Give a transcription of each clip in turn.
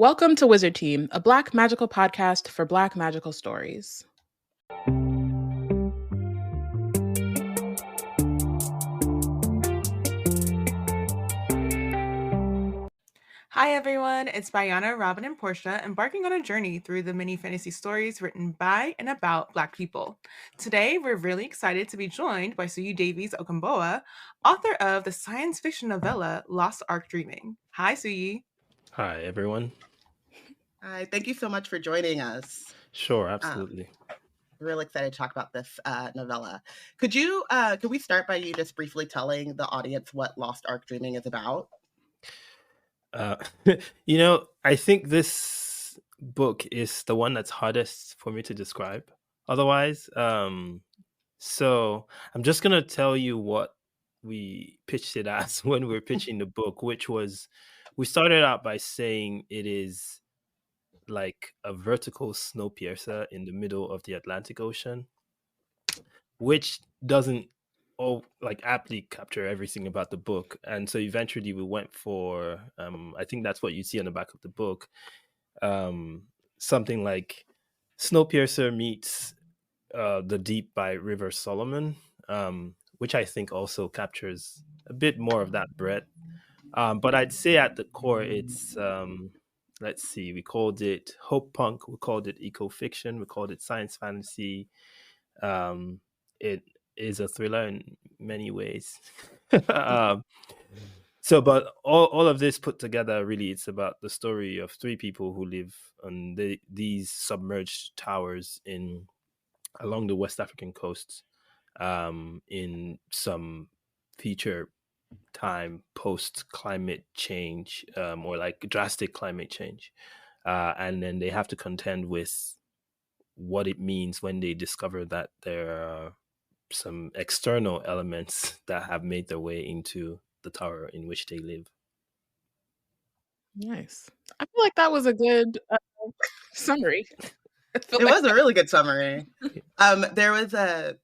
Welcome to Wizard Team, a Black magical podcast for Black magical stories. Hi everyone, it's Bayana, Robyn, and Porshèa embarking on a journey through the many fantasy stories written by and about Black people. Today, we're really excited to be joined by Suyi Davies Okungbowa, author of the science fiction novella Lost Ark Dreaming. Hi, Suyi. Hi, everyone. Hi, thank you so much for joining us. Sure, absolutely. Really excited to talk about this novella. Could we start by you just briefly telling the audience what Lost Ark Dreaming is about? I think this book is the one that's hardest for me to describe otherwise. So I'm just going to tell you what we pitched it as when we were pitching the book, which was, we started out by saying it is like a vertical snowpiercer in the middle of the Atlantic Ocean, which doesn't aptly capture everything about the book. And so eventually we went for I think that's what you see on the back of the book, something like Snowpiercer meets The Deep by River Solomon, which I think also captures a bit more of that breadth. But I'd say at the core it's let's see, we called it hope punk, we called it eco-fiction, we called it science fantasy. It is a thriller in many ways. But all of this put together, really, it's about the story of three people who live on these submerged towers along the West African coast, in some future time post climate change, or like drastic climate change, and then they have to contend with what it means when they discover that there are some external elements that have made their way into the tower in which they live. Nice. I feel like that was a good summary. It was a really good summary. There was a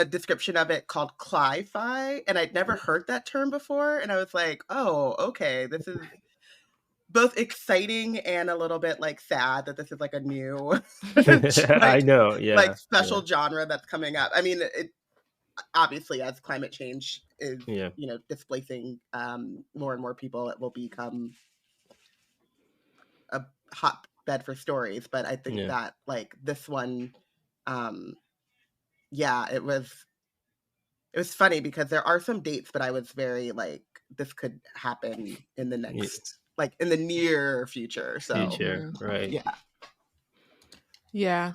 description of it called cli-fi, and I'd never heard that term before, and I was like, oh, okay, this is both exciting and a little bit like sad that this is like a new I know, yeah, like special genre that's coming up. I mean, it obviously, as climate change is displacing more and more people, it will become a hotbed for stories. But I think that like this one, it was funny because there are some dates, but I was very like, this could happen in the next like in the near future. So right. Yeah.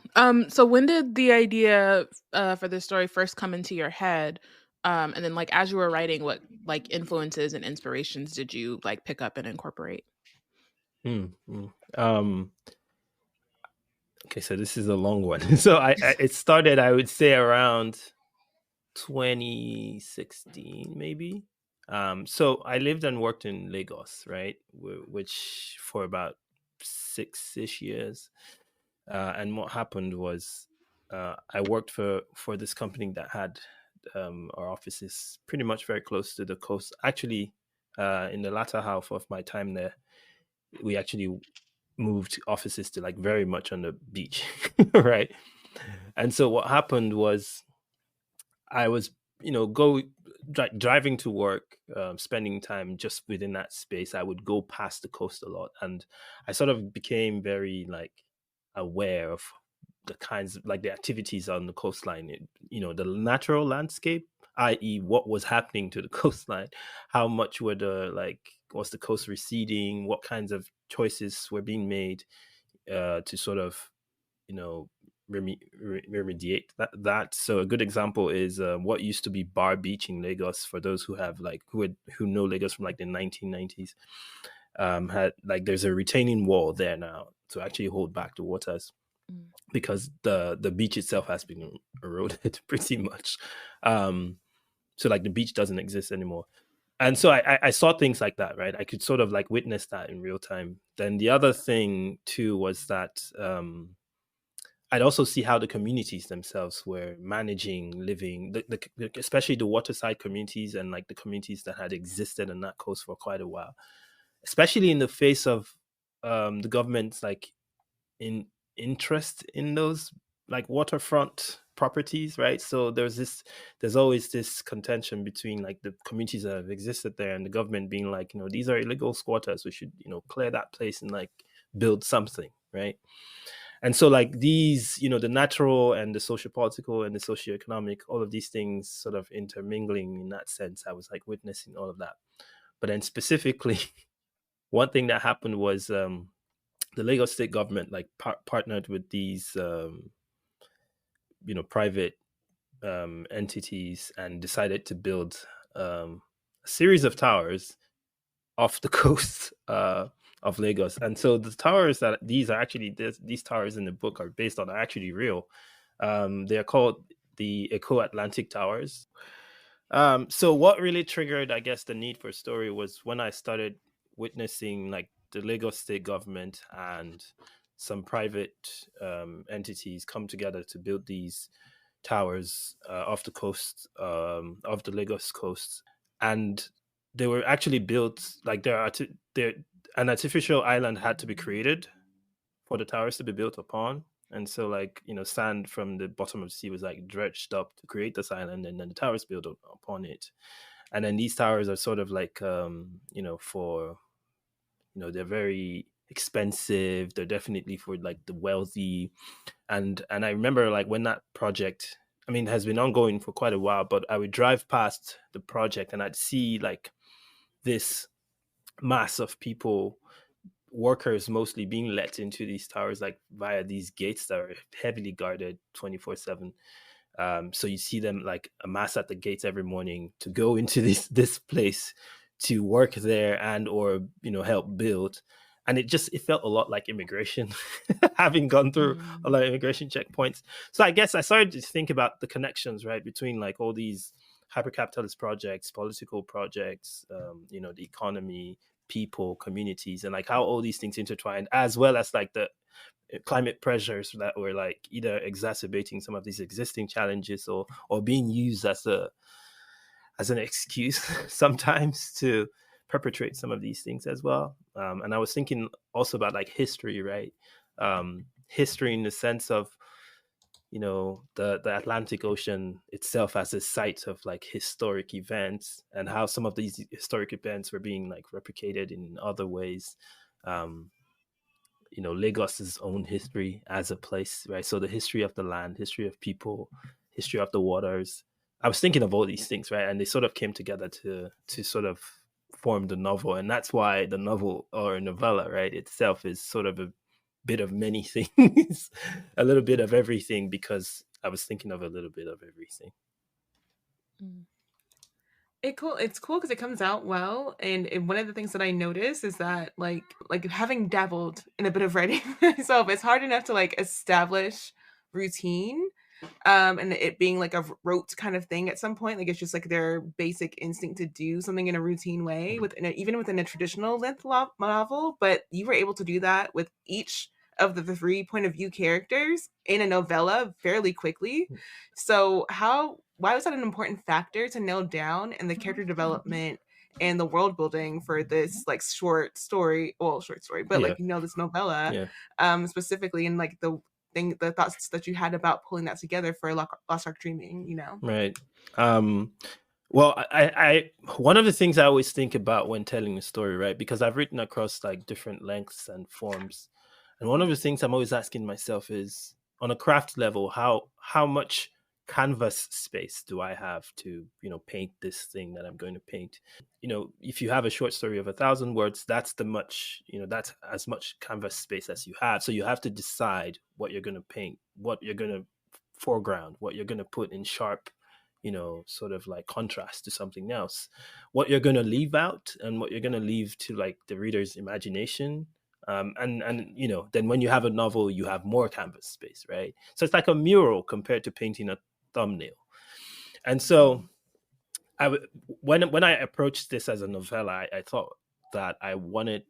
So when did the idea for this story first come into your head? And then like as you were writing, what like influences and inspirations did you like pick up and incorporate? Okay, so this is a long one. So it started, I would say, around 2016, maybe. So I lived and worked in Lagos, right? Which for about 6-ish years. And what happened was I worked for this company that had our offices pretty much very close to the coast. Actually, in the latter half of my time there, we actually moved offices to like very much on the beach, right? And so what happened was I was, driving to work, spending time just within that space. I would go past the coast a lot, and I sort of became very like aware of the kinds of like the activities on the coastline, the natural landscape, i.e. what was happening to the coastline, how much was the coast receding, what kinds of choices were being made to sort of remediate that. So a good example is what used to be Bar Beach in Lagos, for those who have like who know Lagos from like the 1990s. Had like there's a retaining wall there now to actually hold back the waters, because the beach itself has been eroded pretty much. So like the beach doesn't exist anymore. And so I saw things like that, right? I could sort of like witness that in real time. Then the other thing too was that I'd also see how the communities themselves were managing living, especially the waterside communities and like the communities that had existed on that coast for quite a while, especially in the face of the government's like in interest in those like waterfront properties, right? So there's always this contention between like the communities that have existed there and the government being like, these are illegal squatters, we should clear that place and like build something, right? And so like these, the natural and the socio-political and the socio-economic, all of these things sort of intermingling in that sense. I was like witnessing all of that. But then specifically, one thing that happened was the Lagos state government like partnered with these, private entities and decided to build a series of towers off the coast of Lagos. And so the towers that these towers in the book are based on are actually real. They are called the Eco-Atlantic Towers. So what really triggered, I guess, the need for a story was when I started witnessing like the Lagos state government and some private entities come together to build these towers off the coast of the Lagos coast. And they were actually built like an artificial island had to be created for the towers to be built upon. And so like, sand from the bottom of the sea was like dredged up to create this island, and then the towers built upon it. And then these towers are sort of like, they're very expensive. They're definitely for like the wealthy. And I remember like when that project, has been ongoing for quite a while, but I would drive past the project and I'd see like this mass of people, workers mostly, being let into these towers like via these gates that are heavily guarded 24/7. So you see them like amass at the gates every morning to go into this place to work there and or help build. And it felt a lot like immigration, having gone through a lot of immigration checkpoints. So I guess I started to think about the connections, right, between like all these hyper-capitalist projects, political projects, the economy, people, communities, and like how all these things intertwined, as well as like the climate pressures that were like either exacerbating some of these existing challenges or being used as an excuse sometimes to perpetrate some of these things as well. And I was thinking also about like history, right? History in the sense of, the Atlantic Ocean itself as a site of like historic events, and how some of these historic events were being like replicated in other ways. Lagos's own history as a place, right? So the history of the land, history of people, history of the waters. I was thinking of all these things, right? And they sort of came together to sort of form the novel. And that's why the novel or novella, right, itself is sort of a bit of many things, a little bit of everything, because I was thinking of a little bit of everything. It's cool because it comes out well, and one of the things that I noticed is that like having dabbled in a bit of writing myself, it's hard enough to like establish routine, and it being like a rote kind of thing at some point. Like it's just like their basic instinct to do something in a routine way even within a traditional length novel. But you were able to do that with each of the 3 point of view characters in a novella fairly quickly. So why was that an important factor to nail down in the character development and the world building for this like short story, but like this novella, specifically, and like the thoughts that you had about pulling that together for Lost Ark Dreaming, Right. Well, I one of the things I always think about when telling a story, right, because I've written across like different lengths and forms, and one of the things I'm always asking myself is, on a craft level, how much canvas space do I have to paint this thing that I'm going to paint? If you have a short story of 1,000 words, that's that's as much canvas space as you have. So you have to decide what you're going to paint, what you're going to foreground, what you're going to put in sharp sort of like contrast to something else, what you're going to leave out and what you're going to leave to like the reader's imagination. And then when you have a novel, you have more canvas space, right? So it's like a mural compared to painting a thumbnail. And so when I approached this as a novella, I thought that I wanted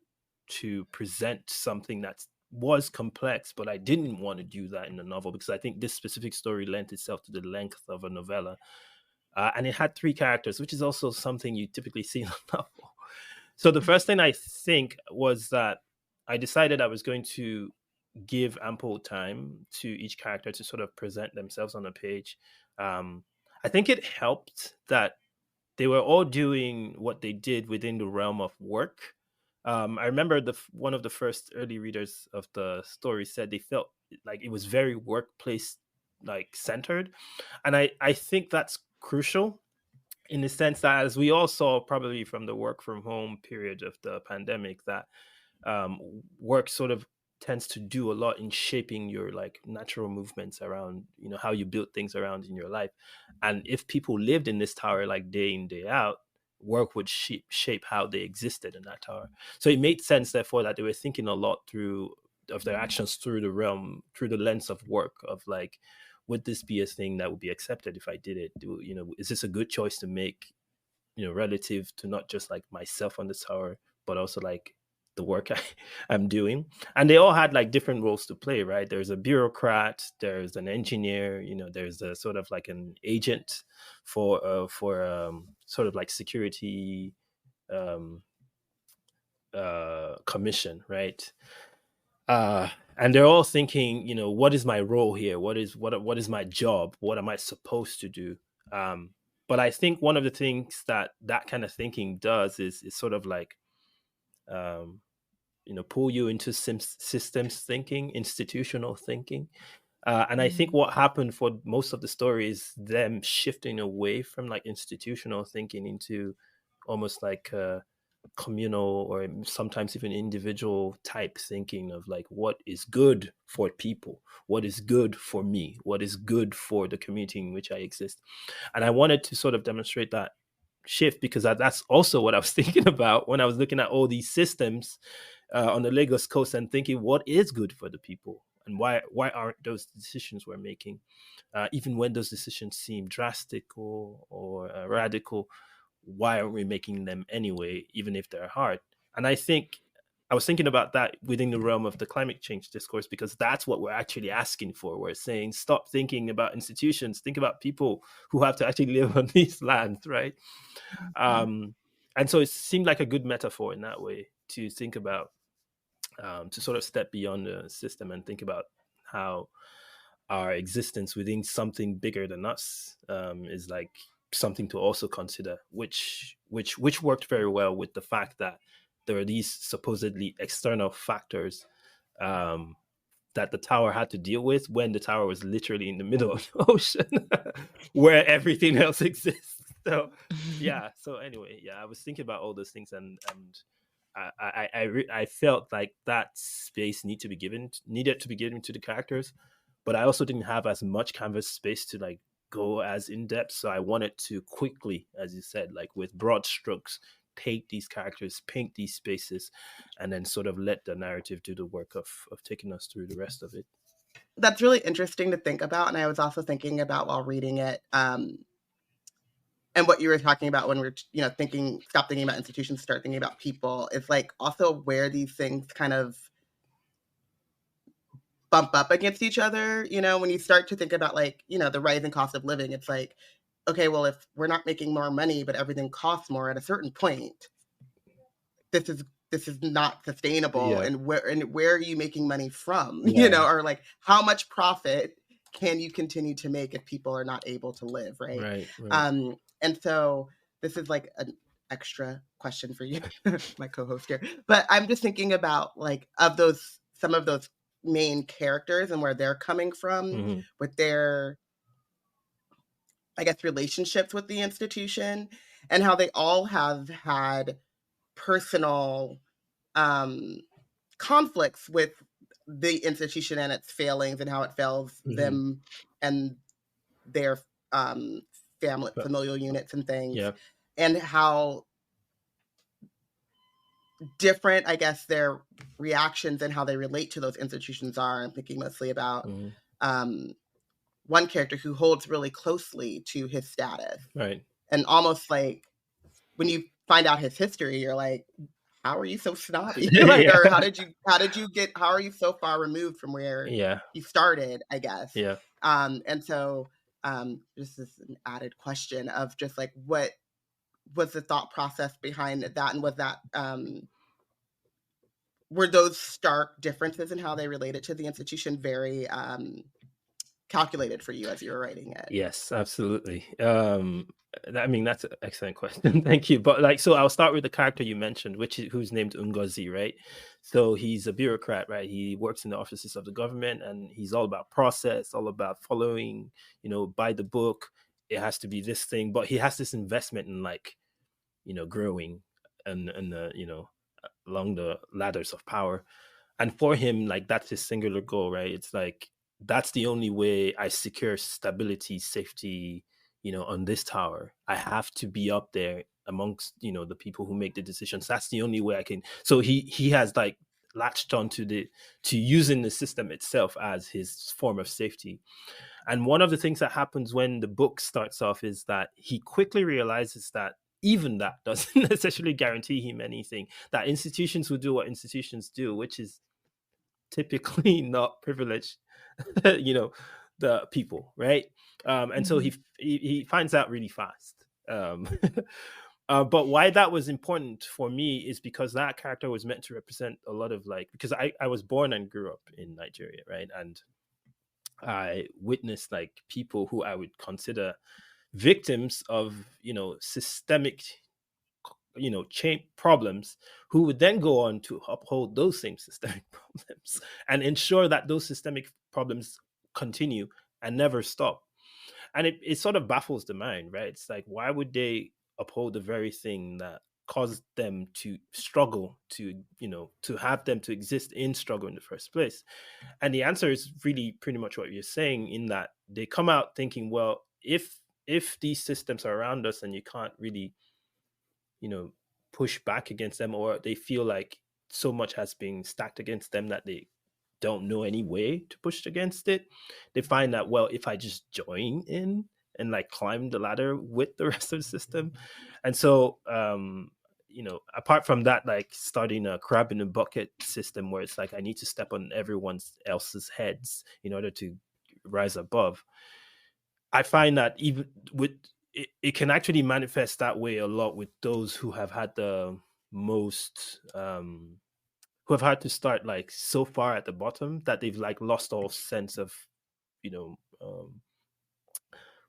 to present something that was complex, but I didn't want to do that in a novel because I think this specific story lent itself to the length of a novella. And it had 3 characters, which is also something you typically see in a novel. So the first thing I think was that I decided I was going to give ample time to each character to sort of present themselves on a page. I think it helped that they were all doing what they did within the realm of work. I remember one of the first early readers of the story said they felt like it was very workplace like centered, and I think that's crucial in the sense that, as we all saw probably from the work from home period of the pandemic, that work sort of tends to do a lot in shaping your like natural movements around, you know, how you build things around in your life. And if people lived in this tower like day in day out, work would shape how they existed in that tower. So it made sense therefore that they were thinking a lot through of their actions through the lens of work, of like, would this be a thing that would be accepted if I did it? You know, is this a good choice to make, you know, relative to not just like myself on the tower, but also like the work I'm doing. And they all had like different roles to play, right? There's a bureaucrat, there's an engineer, you know, there's a sort of like an agent for sort of like security commission, right? And they're all thinking, you know, what is my role here? What is my job? What am I supposed to do? But I think one of the things that kind of thinking does is sort of like, you know, pull you into systems thinking, institutional thinking. And I think what happened for most of the story is them shifting away from like institutional thinking into almost like communal or sometimes even individual type thinking of like, what is good for people, what is good for me, what is good for the community in which I exist. And I wanted to sort of demonstrate that shift because that's also what I was thinking about when I was looking at all these systems on the Lagos coast and thinking, what is good for the people and why aren't those decisions we're making, even when those decisions seem drastic or radical, why aren't we making them anyway, even if they're hard? And I think I was thinking about that within the realm of the climate change discourse, because that's what we're actually asking for. We're saying, stop thinking about institutions, think about people who have to actually live on these lands, right? And so it seemed like a good metaphor in that way to think about, to sort of step beyond the system and think about how our existence within something bigger than us is like something to also consider, which worked very well with the fact that there are these supposedly external factors that the tower had to deal with when the tower was literally in the middle of the ocean where everything else exists. So yeah, so anyway, yeah, I was thinking about all those things, and I felt like that space needed to be given to the characters, but I also didn't have as much canvas space to like go as in depth. So I wanted to quickly, as you said, like with broad strokes, paint these characters, paint these spaces, and then sort of let the narrative do the work of taking us through the rest of it. That's really interesting to think about. And I was also thinking about while reading it, and what you were talking about when we're, you know, stop thinking about institutions, start thinking about people, is like also where these things kind of bump up against each other. You know, when you start to think about like, you know, the rising cost of living, it's like, okay, well, if we're not making more money, but everything costs more at a certain point, this is not sustainable. Yeah. And where are you making money from? Yeah. You know, or like how much profit can you continue to make if people are not able to live, right? Right. And so this is like an extra question for you, my co-host here. But I'm just thinking about like some of those main characters and where they're coming from with their, I guess, relationships with the institution, and how they all have had personal conflicts with the institution and its failings, and how it fails them and their familial units and things. Yeah. And how different, I guess, their reactions and how they relate to those institutions are. I'm thinking mostly about one character who holds really closely to his status. Right. And almost like when you find out his history, you're like, how are you so snobby? Like, or how are you so far removed from where you started, I guess? Yeah. And so this is an added question of just like, what was the thought process behind that? And was that were those stark differences in how they related to the institution very calculated for you as you were writing it? Yes, absolutely. I mean, that's an excellent question. Thank you. But like, so I'll start with the character you mentioned, who's named Ngozi, right? So he's a bureaucrat, right? He works in the offices of the government, and he's all about process, all about following, by the book. It has to be this thing, but he has this investment in like, growing and along the ladders of power. And for him, like that's his singular goal, right? It's like that's the only way I secure stability, safety, on this tower. I have to be up there amongst, the people who make the decisions. That's the only way I can. So he has like latched on to using the system itself as his form of safety. And one of the things that happens when the book starts off is that he quickly realizes that even that doesn't necessarily guarantee him anything, that institutions will do what institutions do, which is typically not privilege, the people, right? And so he finds out really fast. But why that was important for me is because that character was meant to represent a lot of like, because I was born and grew up in Nigeria, right? And I witnessed like people who I would consider victims of, systemic, chain problems, who would then go on to uphold those same systemic problems and ensure that those systemic problems continue and never stop. And it sort of baffles the mind, right? It's like, why would they uphold the very thing that caused them to struggle, to have them to exist in struggle in the first place? And the answer is really pretty much what you're saying, in that they come out thinking, well, if these systems are around us and you can't really push back against them, or they feel like so much has been stacked against them that they don't know any way to push against it, they find that, well, if I just join in and like climb the ladder with the rest of the system. And so apart from that, like starting a crab in a bucket system where it's like I need to step on everyone else's heads in order to rise above, I find that even with it can actually manifest that way a lot with those who have had the most who have had to start like so far at the bottom that they've like lost all sense of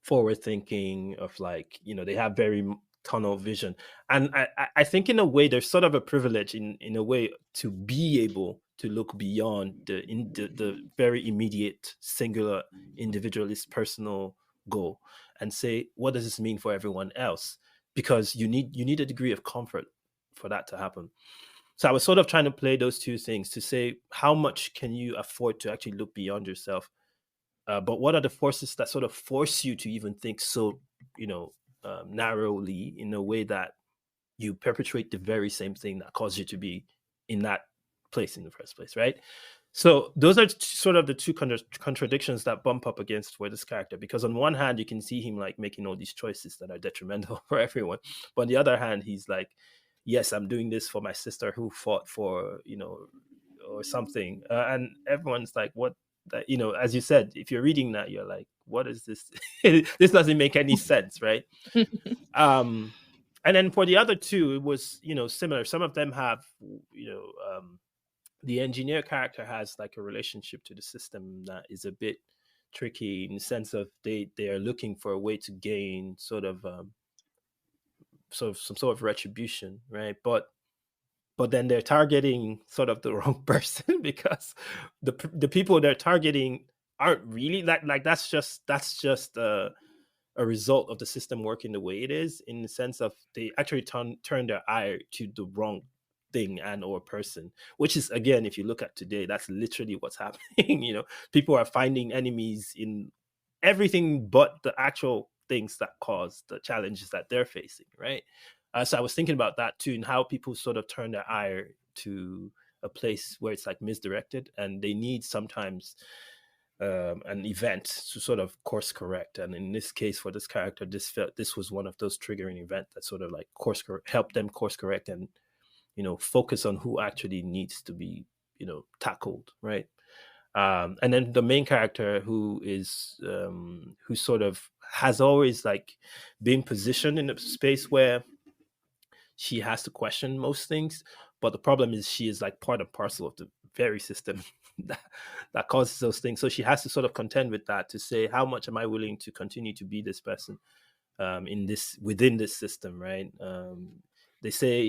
forward thinking, of like, they have very tunnel vision. And I think in a way there's sort of a privilege in a way to be able to look beyond the very immediate, singular, individualist, personal goal and say, what does this mean for everyone else? Because you need a degree of comfort for that to happen. So I was sort of trying to play those two things to say, how much can you afford to actually look beyond yourself? But what are the forces that sort of force you to even think so, narrowly, in a way that you perpetuate the very same thing that caused you to be in that place in the first place, right? So those are sort of the two contradictions that bump up against for this character, because on one hand, you can see him like making all these choices that are detrimental for everyone. But on the other hand, he's like, yes, I'm doing this for my sister who fought for, or something. And everyone's like, what? That, as you said, if you're reading that, you're like, what is this? This doesn't make any sense, right? And then for the other two, it was, similar. Some of them have, the engineer character has like a relationship to the system that is a bit tricky, in the sense of they are looking for a way to gain sort of some sort of retribution, right? But then they're targeting sort of the wrong person, because the people they're targeting aren't really like that's just a result of the system working the way it is, in the sense of they actually turn their eye to the wrong thing and or person, which is, again, if you look at today, that's literally what's happening. People are finding enemies in everything but the actual things that cause the challenges that they're facing, right? So I was thinking about that too, and how people sort of turn their eye to a place where it's like misdirected, and they need sometimes an event to sort of course correct. And in this case, for this character, this was one of those triggering events that sort of like help them course correct and focus on who actually needs to be tackled, right? And then the main character, who sort of has always like been positioned in a space where she has to question most things, But the problem is she is like part and parcel of the very system that causes those things. So she has to sort of contend with that to say, how much am I willing to continue to be this person within this system, right? They say,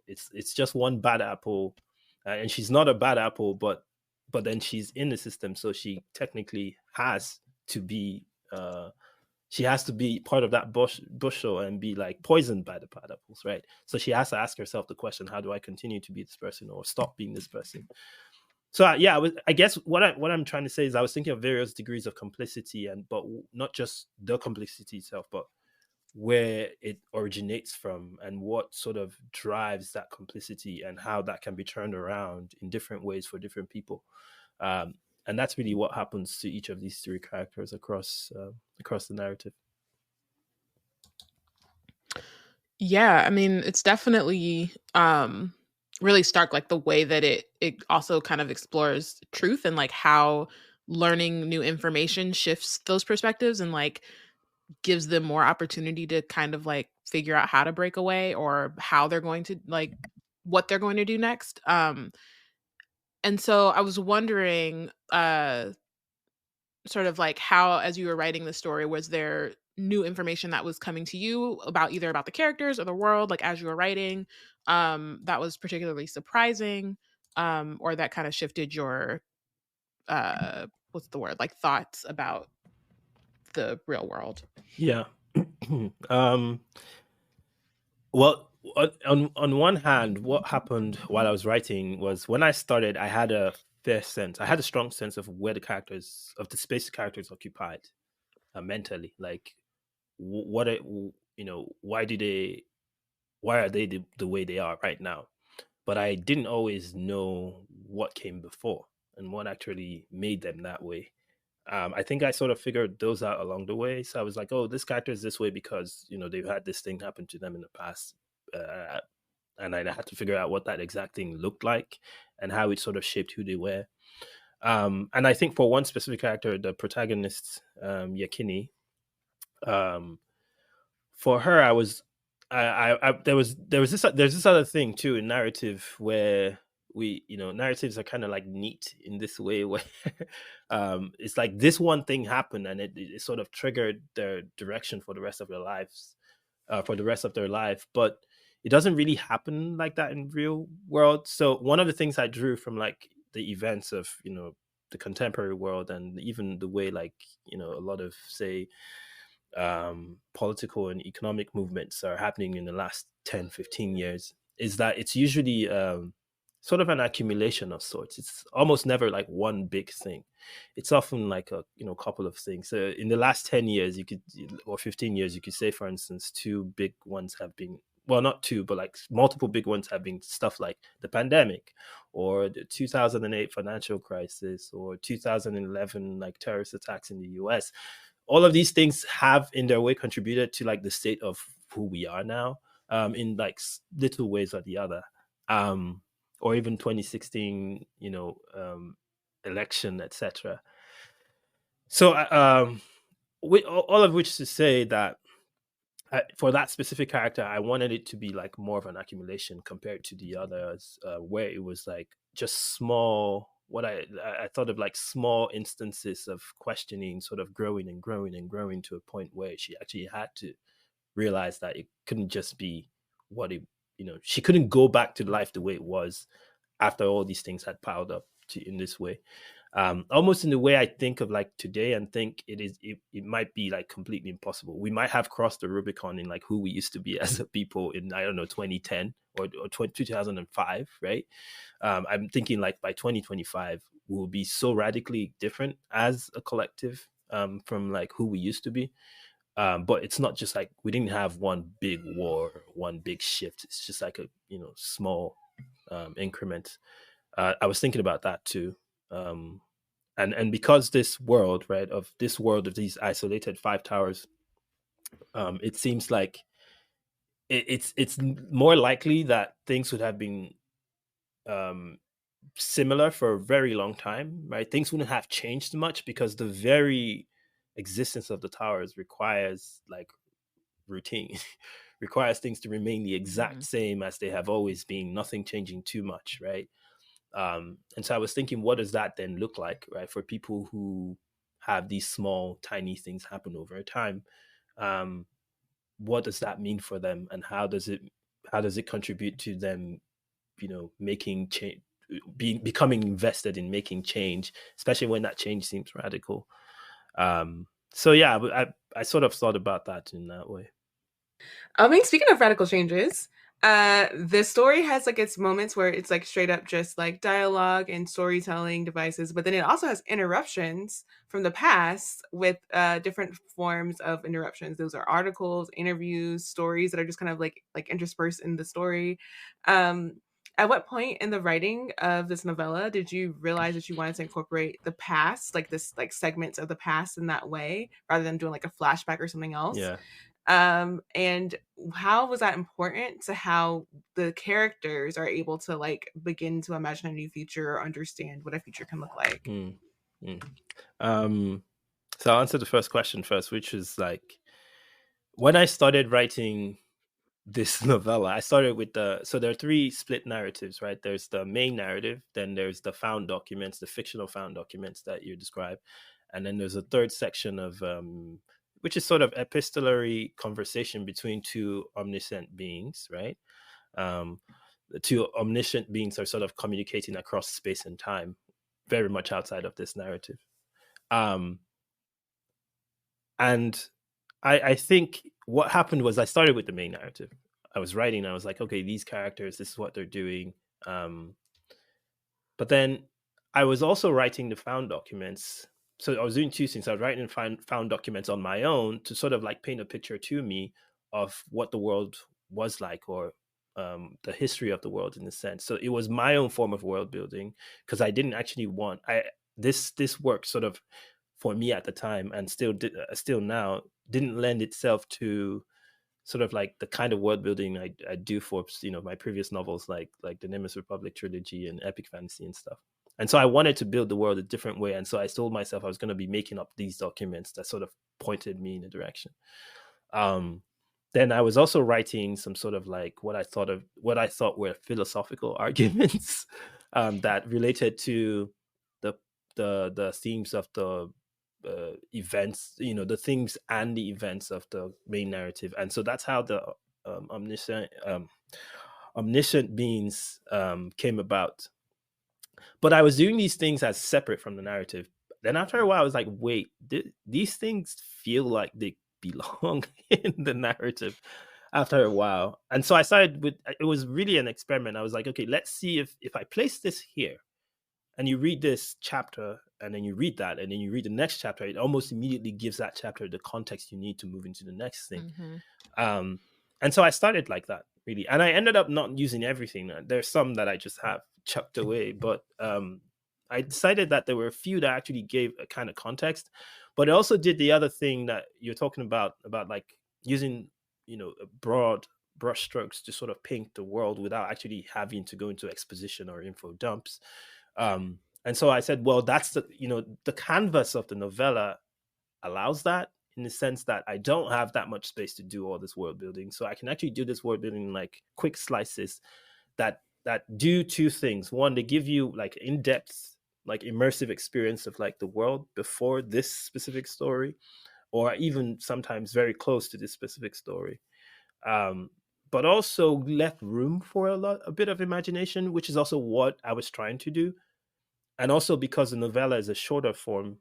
it's just one bad apple, and she's not a bad apple, but then she's in the system, so she technically has to be she has to be part of that bushel and be like poisoned by the bad apples, right? So she has to ask herself the question, how do I continue to be this person or stop being this person? So I guess what I'm trying to say is I was thinking of various degrees of complicity, but not just the complicity itself, but where it originates from and what sort of drives that complicity and how that can be turned around in different ways for different people. And that's really what happens to each of these three characters across the narrative. Yeah, I mean, it's definitely really stark, like the way that it also kind of explores truth and like how learning new information shifts those perspectives and like gives them more opportunity to kind of like figure out how to break away or how they're going to like what they're going to do next. And so I was wondering, sort of like how, as you were writing the story, was there new information that was coming to you about either about the characters or the world, like as you were writing, that was particularly surprising, or that kind of shifted your, what's the word, like thoughts about the real world? Yeah. Well, on one hand, what happened while I was writing was when I started, I had a strong sense of where the space the characters occupied mentally. Like, why are they the way they are right now? But I didn't always know what came before and what actually made them that way. I think I sort of figured those out along the way. So I was like, oh, this character is this way because, they've had this thing happen to them in the past. And I had to figure out what that exact thing looked like and how it sort of shaped who they were. And I think for one specific character, the protagonist, Yakini, for her, there's this other thing too in narrative where narratives are kind of like neat in this way where it's like this one thing happened and it sort of triggered their direction for the rest of their lives, but it doesn't really happen like that in real world. So one of the things I drew from like the events of the contemporary world and even the way like a lot of, say, political and economic movements are happening in the last 10-15 years is that it's usually sort of an accumulation of sorts. It's almost never like one big thing. It's often like a couple of things. So in the last 10 years or 15 years, you could say, for instance, two big ones have been, well, not two, but like multiple big ones have been stuff like the pandemic or the 2008 financial crisis or 2011 like terrorist attacks in the US. All of these things have in their way contributed to like the state of who we are now, in like little ways or the other. Or even 2016, election, etc. So all of which to say that for that specific character, I wanted it to be like more of an accumulation compared to the others, where it was like just small, what I thought of like small instances of questioning sort of growing and growing and growing to a point where she actually had to realize that it couldn't just be she couldn't go back to life the way it was after all these things had piled up in this way. Almost in the way I think of like today and think it might be like completely impossible. We might have crossed the Rubicon in like who we used to be as a people in, I don't know, 2010 or 2005, right? I'm thinking like by 2025, we'll be so radically different as a collective from like who we used to be. But it's not just like we didn't have one big war, one big shift. It's just like a small increment. I was thinking about that too. And because this world, right, of these isolated 5 towers, it seems like it's more likely that things would have been similar for a very long time, right? Things wouldn't have changed much because the very existence of the towers requires like routine requires things to remain the exact same as they have always been, nothing changing too much, right? And so I was thinking, what does that then look like, right, for people who have these small, tiny things happen over time? What does that mean for them, and how does it contribute to them, making change, becoming invested in making change, especially when that change seems radical? So yeah, I sort of thought about that in that way. I mean, speaking of radical changes, the story has like its moments where it's like straight up just like dialogue and storytelling devices, but then it also has interruptions from the past with different forms of interruptions. Those are articles, interviews, stories that are just kind of like interspersed in the story. At what point in the writing of this novella did you realize that you wanted to incorporate the past, like this like segments of the past in that way, rather than doing like a flashback or something else? Yeah. And how was that important to how the characters are able to like begin to imagine a new future or understand what a future can look like? So I'll answer the first question first, which is like, when I started writing this novella, I started with so there are three split narratives, right? There's the main narrative, then there's the found documents, the fictional found documents that you describe, and then there's a third section of which is sort of epistolary conversation between two omniscient beings, right? The two omniscient beings are sort of communicating across space and time, very much outside of this narrative. And I think what happened was I started with the main narrative. I was writing, I was like, okay, these characters, this is what they're doing. But then I was also writing the found documents. So I was doing two things. I was writing found documents on my own to sort of like paint a picture to me of what the world was like, or the history of the world in a sense. So it was my own form of world building, because I didn't actually want this work sort of, for me at the time, and still now, didn't lend itself to sort of like the kind of world building I do for my previous novels, like the Nemesis Republic trilogy and epic fantasy and stuff. And so I wanted to build the world a different way, and so I told myself I was going to be making up these documents that sort of pointed me in a direction. Then I was also writing some sort of like what I thought were philosophical arguments that related to the themes of the events, the themes and the events of the main narrative. And so that's how the omniscient beings came about. But I was doing these things as separate from the narrative. Then after a while, I was like, wait, these things feel like they belong in the narrative after a while. And so I started with, it was really an experiment. I was like, okay, let's see if I place this here, and you read this chapter, and then you read that, and then you read the next chapter, it almost immediately gives that chapter the context you need to move into the next thing. And so I started like that, really. And I ended up not using everything. There's some that I just have chucked away, but I decided that there were a few that actually gave a kind of context. But it also did the other thing that you're talking about like using, broad brushstrokes to sort of paint the world without actually having to go into exposition or info dumps. And so I said, well, that's the canvas of the novella allows that, in the sense that I don't have that much space to do all this world building. So I can actually do this world building in like quick slices that do two things. One, they give you like in-depth, like immersive experience of like the world before this specific story, or even sometimes very close to this specific story. But also left room for a bit of imagination, which is also what I was trying to do. And also because the novella is a shorter form,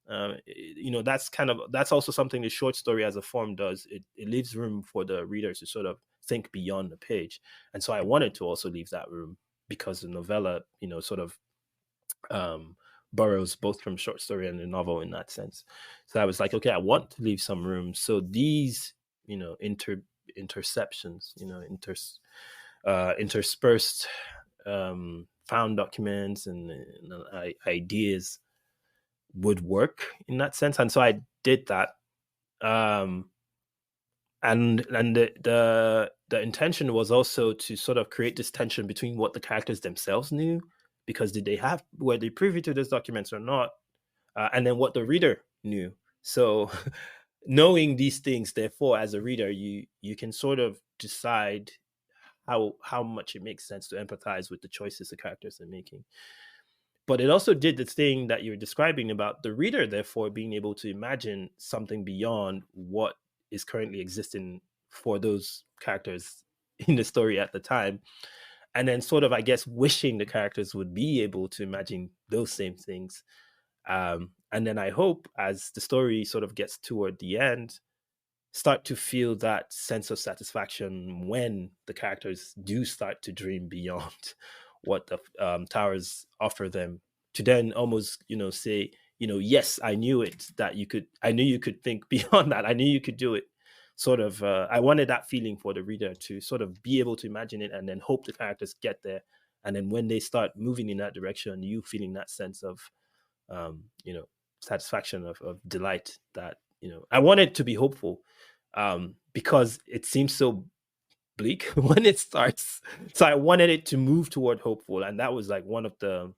that's also something the short story as a form does. It leaves room for the readers to sort of think beyond the page. And so I wanted to also leave that room, because the novella, sort of borrows both from short story and the novel in that sense. So I was like, okay, I want to leave some room. So these, interceptions, interspersed found documents and ideas would work in that sense. And so I did that. And the intention was also to sort of create this tension between what the characters themselves knew, because were they privy to those documents or not, and then what the reader knew. So knowing these things, therefore, as a reader, you can sort of decide how much it makes sense to empathize with the choices the characters are making. But it also did the thing that you're describing about the reader, therefore, being able to imagine something beyond what is currently existing for those characters in the story at the time. And then sort of, I guess, wishing the characters would be able to imagine those same things. And then I hope as the story sort of gets toward the end, start to feel that sense of satisfaction when the characters do start to dream beyond what the towers offer them, to then almost, say, yes, I knew it, I knew you could think beyond that. I knew you could do it. Sort of, I wanted that feeling for the reader to sort of be able to imagine it and then hope the characters get there. And then when they start moving in that direction, you feeling that sense of, satisfaction, of delight that, I want it to be hopeful, because it seems so bleak when it starts. So I wanted it to move toward hopeful. And that was like one of the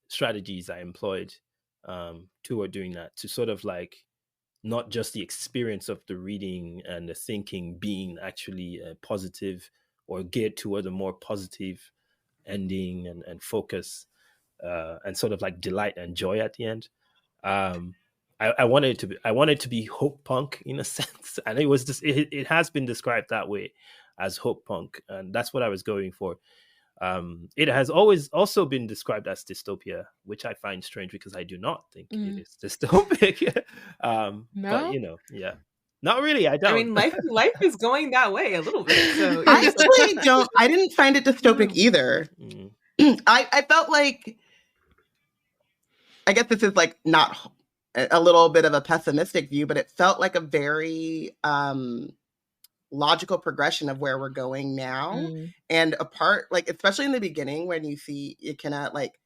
strategies I employed toward doing that, to sort of like not just the experience of the reading and the thinking being actually positive or geared toward a more positive ending and focus, and sort of like delight and joy at the end. I wanted it to be hope punk in a sense, and it was just it has been described that way as hope punk, and that's what I was going for. It has always also been described as dystopia, which I find strange because I do not think it is dystopic. No? But yeah, not really. I don't. I mean, life is going that way a little bit. So I actually don't. I didn't find it dystopic either. I felt like, I guess this is like not a little bit of a pessimistic view, but it felt like a very logical progression of where we're going now. And apart, like, especially in the beginning when you see Ikena like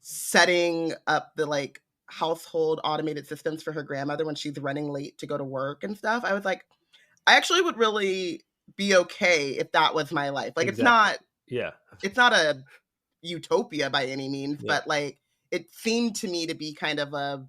setting up the like household automated systems for her grandmother when she's running late to go to work and stuff, I was like, I actually would really be okay if that was my life. Like, Exactly. it's not a utopia by any means, Yeah. but like it seemed to me to be kind of a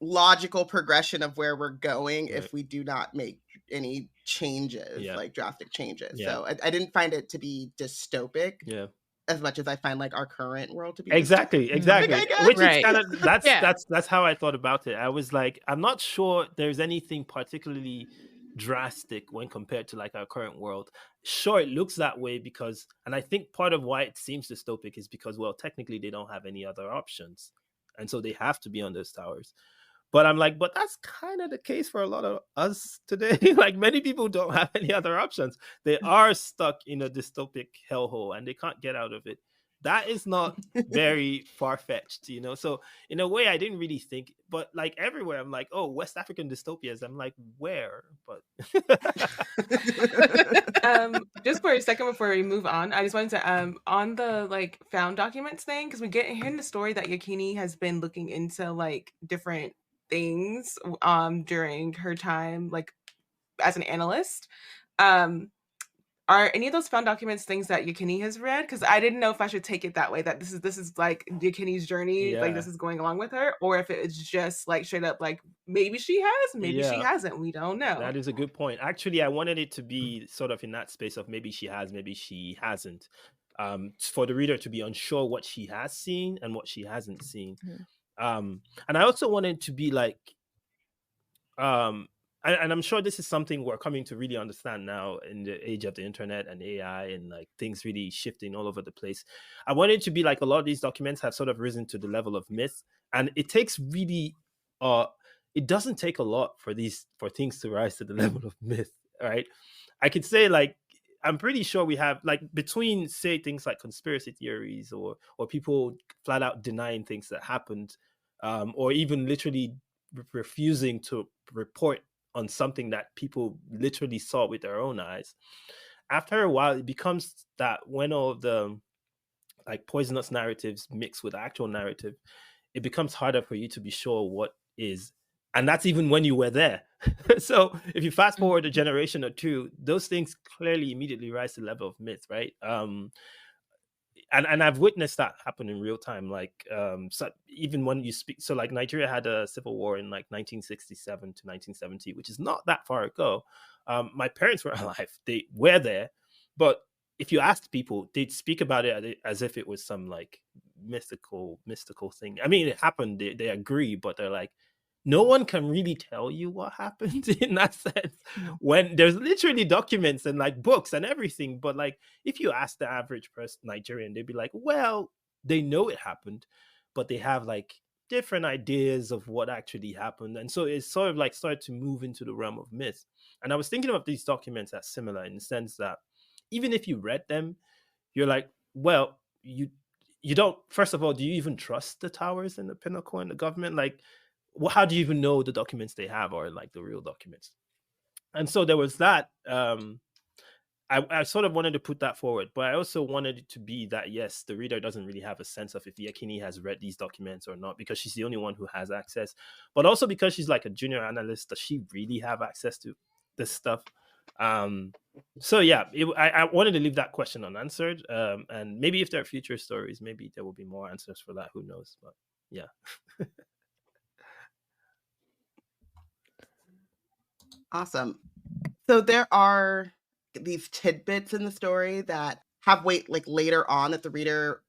logical progression of where we're going if we do not make any changes, like drastic changes. So I didn't find it to be dystopic as much as I find like our current world to be exactly dystopic, which Right. is kind of that's how I thought about it. I was like, I'm not sure there's anything particularly drastic when compared to like our current world. Sure, it looks that way because, and I think part of why it seems dystopic is because, well, technically they don't have any other options, and so they have to be on those towers. But I'm like, but that's kind of the case for a lot of us today. Like, many people don't have any other options. They are stuck in a dystopic hellhole and they can't get out of it. That is not very far-fetched, So in a way, I didn't really think, but like everywhere, I'm like, oh, West African dystopias. I'm like, where? But just for a second before we move on, I just wanted to on the like found documents thing, because we get here in the story that Yakini has been looking into like different things during her time like as an analyst. Are any of those found documents things that Yakini has read? Because I didn't know if I should take it that way, that this is like Yakini's journey, like this is going along with her, or if it's just like straight up like maybe she has, maybe she hasn't. We don't know. That is a good point. Actually, I wanted it to be sort of in that space of maybe she has, maybe she hasn't. For the reader to be unsure what she has seen and what she hasn't seen. And I also wanted to be like, and I'm sure this is something we're coming to really understand now in the age of the internet and AI and like things really shifting all over the place. I wanted to be like, a lot of these documents have sort of risen to the level of myth, and it takes really, it doesn't take a lot for things to rise to the level of myth, right? I could say like, I'm pretty sure we have like between say things like conspiracy theories or people flat out denying things that happened, or even literally refusing to report on something that people literally saw with their own eyes. After a while, it becomes that when all of the like poisonous narratives mix with actual narrative, it becomes harder for you to be sure what is. And that's even when you were there. So if you fast forward a generation or two, those things clearly immediately rise to the level of myth, right? And I've witnessed that happen in real time. Like, so even when you speak, so like Nigeria had a civil war in like 1967 to 1970, which is not that far ago. My parents were alive; they were there, but if you asked people, they'd speak about it as if it was some like mystical thing. I mean, it happened. They agree, but they're like, no one can really tell you what happened in that sense when there's literally documents and like books and everything. But like, if you ask the average person, Nigerian, they'd be like, well, they know it happened, but they have like different ideas of what actually happened. And so it's sort of like started to move into the realm of myth. And I was thinking of these documents as similar in the sense that even if you read them, you're like, well, you don't, first of all, do you even trust the towers and the pinnacle and the government? Like, well, how do you even know the documents they have are like the real documents? And so there was that. I sort of wanted to put that forward, but I also wanted it to be that, yes, the reader doesn't really have a sense of if Yekini has read these documents or not, because she's the only one who has access, but also because she's like a junior analyst, does she really have access to this stuff? So yeah, I wanted to leave that question unanswered, and maybe if there are future stories, maybe there will be more answers for that. Who knows? But yeah. Awesome. So there are these tidbits in the story that have weight like later on that the reader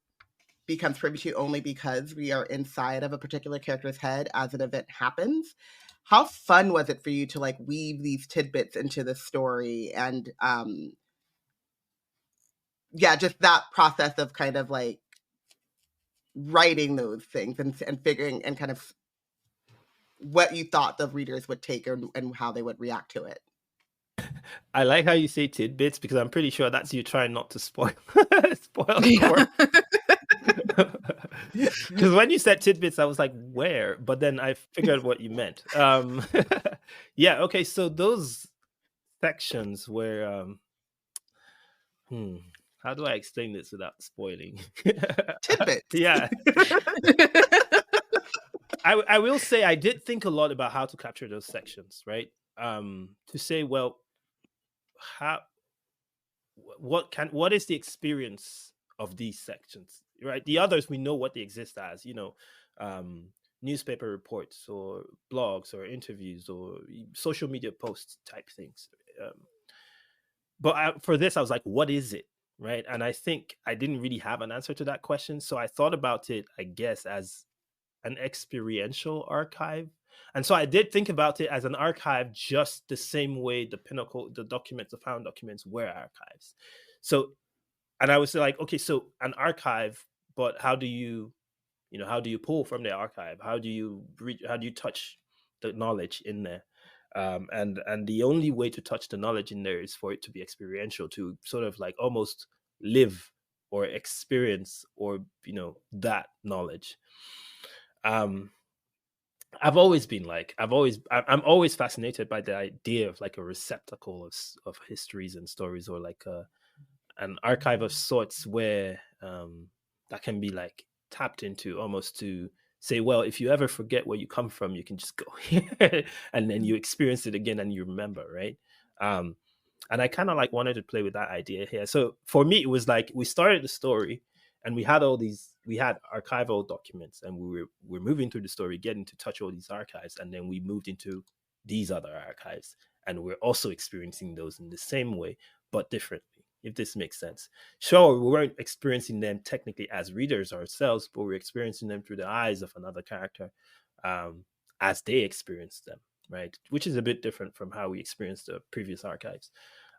becomes privy to only because we are inside of a particular character's head as an event happens. How fun was it for you to like weave these tidbits into the story? And yeah, just that process of kind of like writing those things and figuring and kind of what you thought the readers would take and how they would react to it. I like how you say tidbits, because I'm pretty sure that's you trying not to spoil the work. Because when you said tidbits, I was like, where? But then I figured what you meant. Yeah, okay, so those sections where how do I explain this without spoiling? Tidbits. Yeah. I will say I did think a lot about how to capture those sections, right? To say, well, what is the experience of these sections, right? The others, we know what they exist as, newspaper reports or blogs or interviews or social media posts type things. But for this, I was like, what is it, right? And I think I didn't really have an answer to that question. So I thought about it, I guess, as an experiential archive. And so I did think about it as an archive, just the same way the pinnacle, the documents, the found documents were archives. So, and I was like, okay, so an archive, but how do you pull from the archive? How do you touch the knowledge in there? And the only way to touch the knowledge in there is for it to be experiential, to sort of like almost live or experience or that knowledge. I'm always fascinated by the idea of like a receptacle of histories and stories, or like an archive of sorts where that can be like tapped into, almost to say, well, if you ever forget where you come from, you can just go here and then you experience it again and you remember, right? And I kind of like wanted to play with that idea here. So for me, it was like we started the story and we had archival documents, and we're moving through the story, getting to touch all these archives, and then we moved into these other archives, and we're also experiencing those in the same way but differently, if this makes sense. Sure, we weren't experiencing them technically as readers ourselves, but we're experiencing them through the eyes of another character as they experienced them, right? Which is a bit different from how we experienced the previous archives.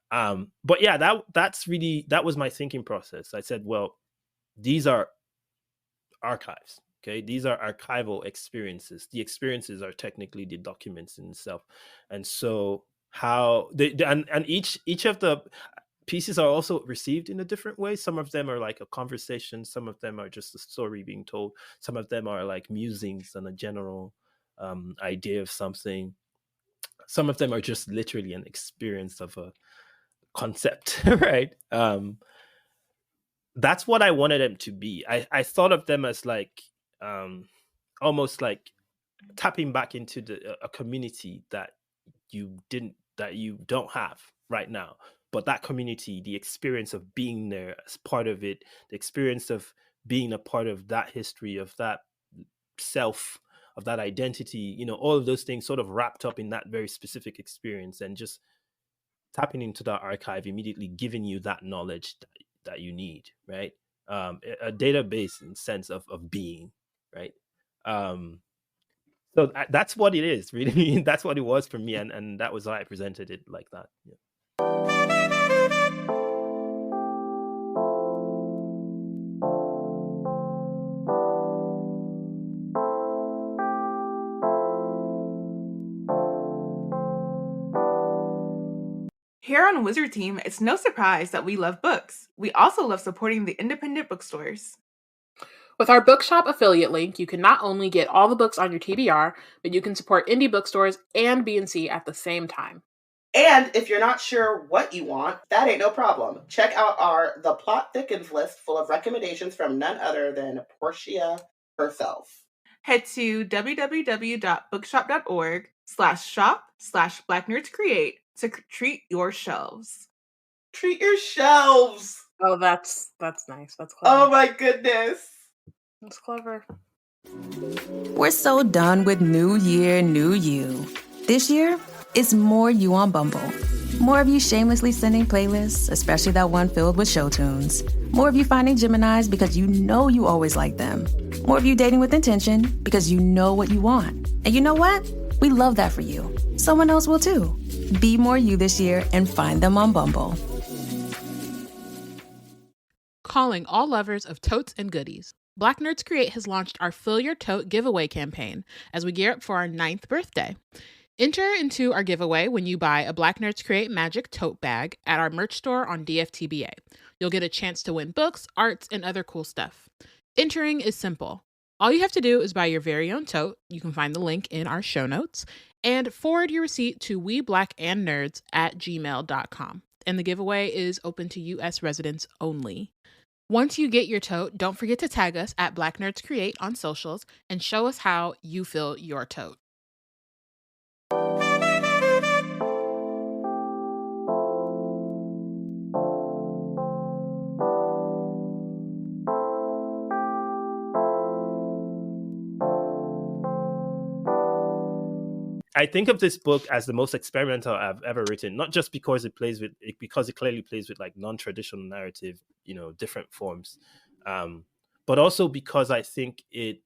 But yeah, that was my thinking process. I said, well, these are archives. Okay, these are archival experiences. The experiences are technically the documents in itself, and so how and each of the pieces are also received in a different way. Some of them are like a conversation. Some of them are just a story being told. Some of them are like musings and a general idea of something. Some of them are just literally an experience of a concept, right? That's what I wanted them to be. I thought of them as like almost like tapping back into a community that you don't have right now. But that community, the experience of being there as part of it, the experience of being a part of that history, of that self, of that identity, all of those things sort of wrapped up in that very specific experience, and just tapping into that archive, immediately giving you that knowledge that you need, right? A database in sense of being, right? So that's what it is, really. That's what it was for me, and that was why I presented it like that. Yeah. Here on Wizard Team, it's no surprise that we love books. We also love supporting the independent bookstores. With our bookshop affiliate link, you can not only get all the books on your TBR, but you can support indie bookstores and B&C at the same time. And if you're not sure what you want, that ain't no problem. Check out our The Plot Thickens list full of recommendations from none other than Porshèa herself. Head to www.bookshop.org/shop/BlackNerdsCreate to treat your shelves. Treat your shelves. Oh, that's nice. That's clever. Oh my goodness. That's clever. We're so done with New Year, New You. This year, it's more you on Bumble. More of you shamelessly sending playlists, especially that one filled with show tunes. More of you finding Geminis because you know you always like them. More of you dating with intention because you know what you want. And you know what? We love that for you. Someone else will too. Be more you this year and find them on Bumble. Calling all lovers of totes and goodies. Black Nerds Create has launched our Fill Your Tote giveaway campaign as we gear up for our 9th birthday. Enter into our giveaway when you buy a Black Nerds Create Magic tote bag at our merch store on DFTBA. You'll get a chance to win books, arts, and other cool stuff. Entering is simple. All you have to do is buy your very own tote. You can find the link in our show notes, and forward your receipt to weblackandnerds@gmail.com. And the giveaway is open to U.S. residents only. Once you get your tote, don't forget to tag us at Black Nerds Create on socials and show us how you fill your tote. I think of this book as the most experimental I've ever written, not just because it clearly plays with like non-traditional narrative, different forms, but also because I think the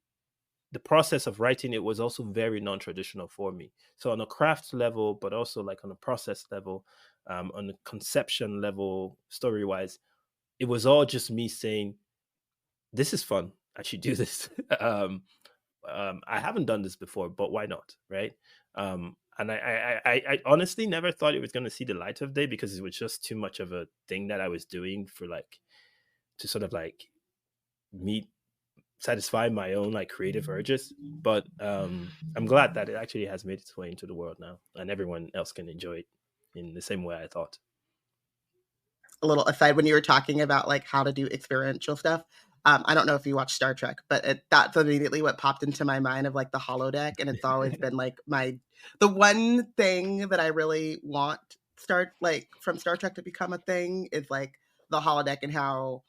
process of writing it was also very non-traditional for me. So on a craft level, but also like on a process level, on a conception level, story-wise, it was all just me saying, this is fun. I should do this. I haven't done this before, but why not, right? And I honestly never thought it was going to see the light of day because it was just too much of a thing that I was doing for to sort of satisfy my own creative urges. But I'm glad that it actually has made its way into the world now, and everyone else can enjoy it in the same way I thought. A little aside, when you were talking about how to do experiential stuff, I don't know if you watch Star Trek, but that's immediately what popped into my mind of the holodeck, and it's always been the one thing that I really want from Star Trek to become a thing is the holodeck, and how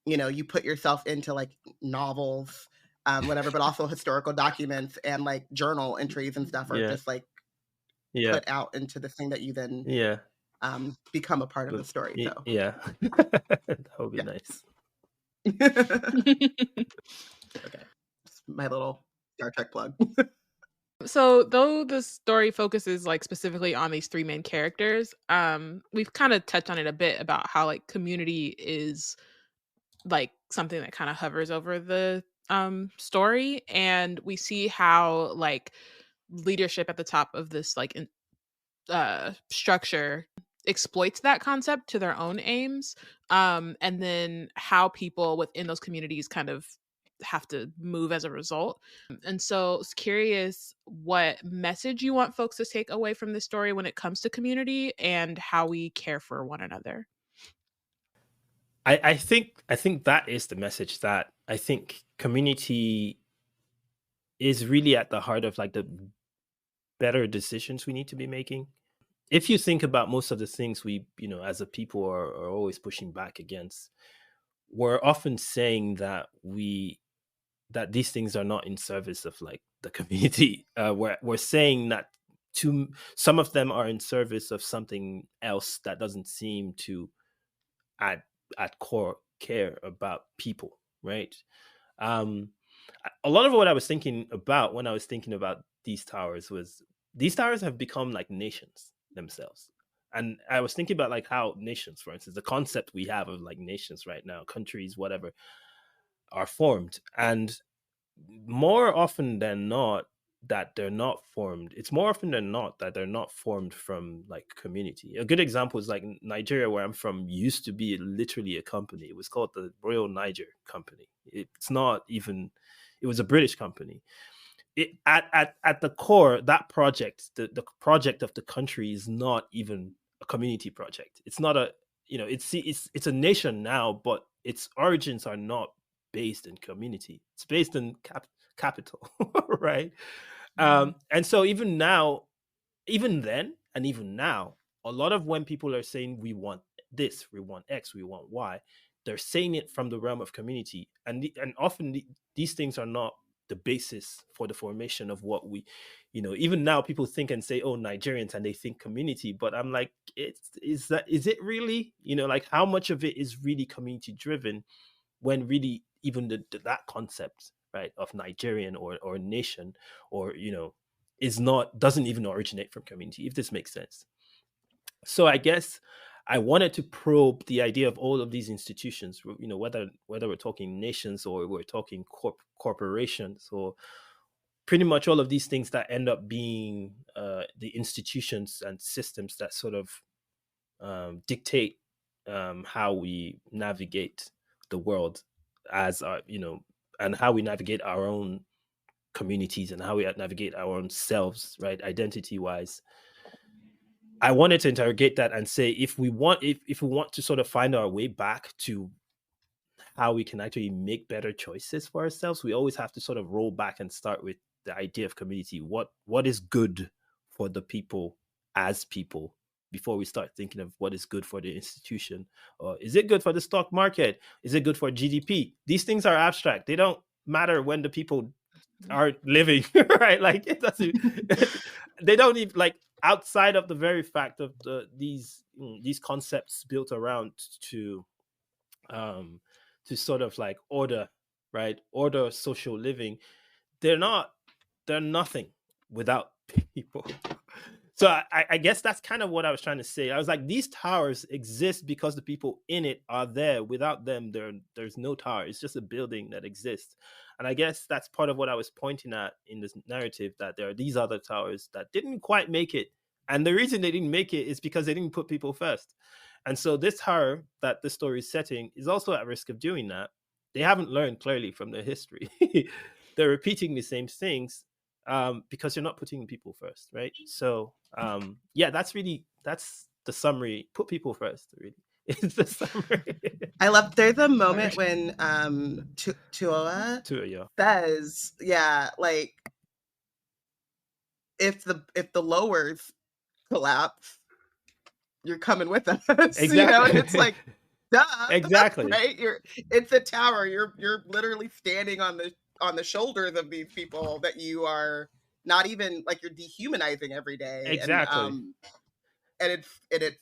you put yourself into novels, whatever, but also historical documents and journal entries and stuff are just put out into the thing that you then become a part of the story. So that would be nice. Okay, it's my little Star Trek plug. So though the story focuses specifically on these three main characters, we've kind of touched on it a bit about how community is something that kind of hovers over the story, and we see how leadership at the top of this structure exploits that concept to their own aims, and then how people within those communities kind of have to move as a result. And so I was curious what message you want folks to take away from this story when it comes to community and how we care for one another. I think that is the message, that I think community is really at the heart of the better decisions we need to be making. If you think about most of the things we, as a people are always pushing back against, we're often saying that these things are not in service of the community. We're saying that some of them are in service of something else that doesn't seem to at core care about people, right? A lot of what I was thinking about when I was thinking about these towers was these towers have become like nations themselves. And I was thinking about like how nations, for instance, the concept we have of like nations right now, countries, whatever, are formed. And more often than not, that they're not formed. It's more often than not that they're not formed from like community. A good example is like Nigeria, where I'm from, used to be literally a company. It was called the Royal Niger Company. It's not even, it was a British company. At the core, that project, the project of the country is not even a community project. It's not a, it's a nation now, but its origins are not based in community. It's based in capital, right? And so even now, even then, and even now, a lot of when people are saying we want this, we want X, we want Y, they're saying it from the realm of community, and often these things are not the basis for the formation of what we, even now people think and say, oh, Nigerians, and they think community, but I'm like, is it really, like how much of it is really community driven when really even that concept, right, of Nigerian or nation, or doesn't even originate from community, if this makes sense. So I guess I wanted to probe the idea of all of these institutions, whether we're talking nations or we're talking corporations, or pretty much all of these things that end up being the institutions and systems that sort of dictate how we navigate the world as our, and how we navigate our own communities and how we navigate our own selves, right, identity wise. I wanted to interrogate that and say, if we want to sort of find our way back to how we can actually make better choices for ourselves, we always have to sort of roll back and start with the idea of community. What is good for the people as people, before we start thinking of what is good for the institution. Or is it good for the stock market? Is it good for GDP? These things are abstract. They don't matter when the people are living, right? Like it doesn't. They don't even, like, outside of the very fact of these concepts built around to sort of like order, right? Order social living. They're nothing without people. So I guess that's kind of what I was trying to say. I was like, these towers exist because the people in it are there. Without them, there's no tower. It's just a building that exists. And I guess that's part of what I was pointing at in this narrative, that there are these other towers that didn't quite make it. And the reason they didn't make it is because they didn't put people first. And so this tower that this story is setting is also at risk of doing that. They haven't learned clearly from their history. They're repeating the same things because you're not putting people first, right? So that's the summary. Put people first, really. It's the summary. I love, there's a moment when Tua says, like, if the lowers collapse, you're coming with us. Exactly. And it's like, duh. Exactly. Right? It's a tower. You're literally standing on the shoulders of these people that you are not even, like, you're dehumanizing every day. Exactly. And it's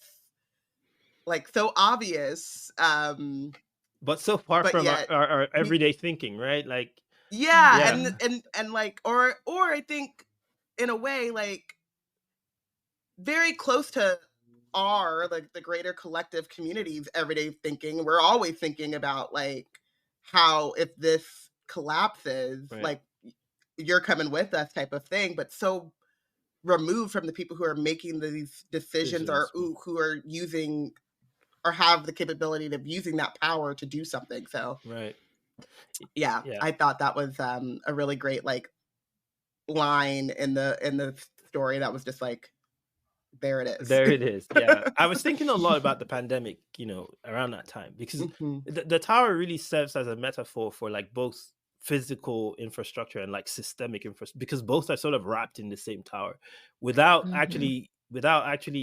like so obvious. But so far from our everyday thinking, right? Like, and like, or I think in a way, like, very close to our, like, the greater collective community's everyday thinking. We're always thinking about, like, how if this collapses, right, like, you're coming with us type of thing, but so removed from the people who are making these decisions or who are using or have the capability of using that power to do something. So right. Yeah. I thought that was a really great, like, line in the story that was just like, there it is. There it is. Yeah. I was thinking a lot about the pandemic, around that time, because the tower really serves as a metaphor for, like, both physical infrastructure and, like, systemic infrastructure, because both are sort of wrapped in the same tower without actually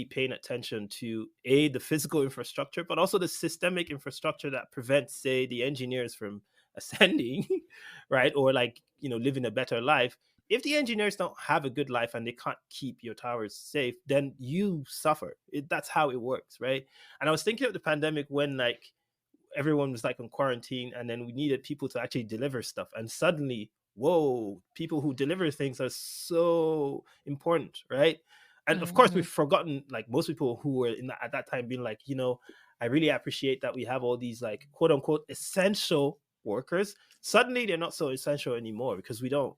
paying attention to the physical infrastructure, but also the systemic infrastructure that prevents, say, the engineers from ascending, right? Or, like, living a better life. if the engineers don't have a good life and they can't keep your towers safe, then you suffer. That's how it works, right? And I was thinking of the pandemic when like everyone was like on quarantine, and then we needed people to actually deliver stuff, and suddenly, whoa, people who deliver things are so important, right? And of course, Mhm. we've forgotten like most people who were at that time being like, I really appreciate that we have all these like quote unquote essential workers. Suddenly they're not so essential anymore because we don't,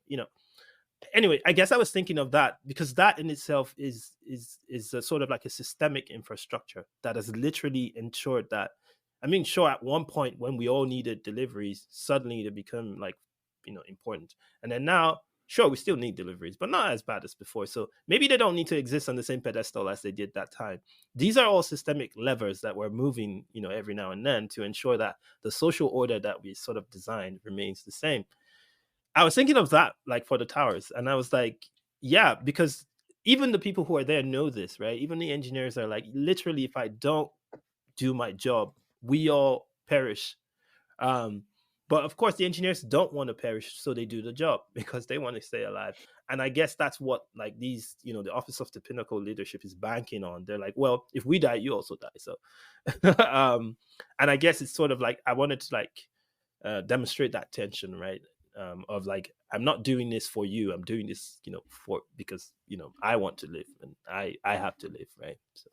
anyway. I guess I was thinking of that because that in itself is a sort of like a systemic infrastructure that has literally ensured that, I mean, sure, at one point when we all needed deliveries, suddenly they become like, important. And then now, sure, we still need deliveries, but not as bad as before. So maybe they don't need to exist on the same pedestal as they did that time. These are all systemic levers that we're moving, every now and then to ensure that the social order that we sort of designed remains the same. I was thinking of that, like for the towers, and I was like, yeah, because even the people who are there know this, right? Even the engineers are like, literally, if I don't do my job, we all perish. Um, but of course, the engineers don't want to perish, so they do the job because they want to stay alive. And I guess that's what like these, the Office of the Pinnacle Leadership is banking on. They're like, well, if we die, you also die. So, and I guess it's sort of like I wanted to like demonstrate that tension, right? Of like, I'm not doing this for you. I'm doing this, for because I want to live and I have to live, right? So.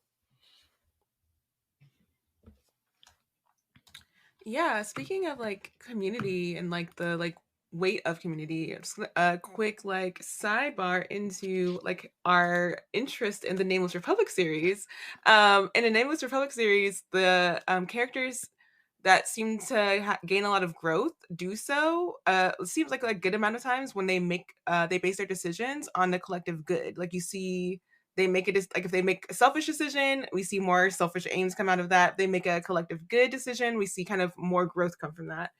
Yeah, speaking of like community and like the like weight of community, just a quick like sidebar into like our interest in the Nameless Republic series. In the Nameless Republic series, the characters that seem to gain a lot of growth do so. It seems like a good amount of times when they base their decisions on the collective good. Like you see they make it like if they make a selfish decision, we see more selfish aims come out of that. They make a collective good decision, we see kind of more growth come from that.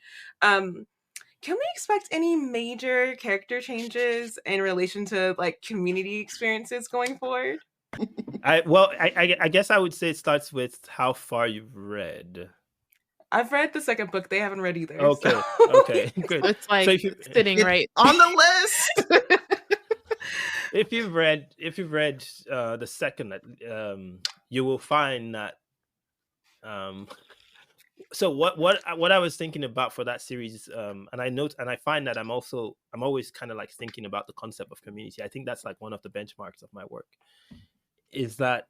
Um, can we expect any major character changes in relation to like community experiences going forward? I guess I would say it starts with how far you've read. I've read the second book. They haven't read either. Okay, So. okay, good. It's like So if you sitting It's right. on the list. if you've read the second, you will find that. So what I was thinking about for that series, and I find that I'm always kind of like thinking about the concept of community. I think that's like one of the benchmarks of my work, is that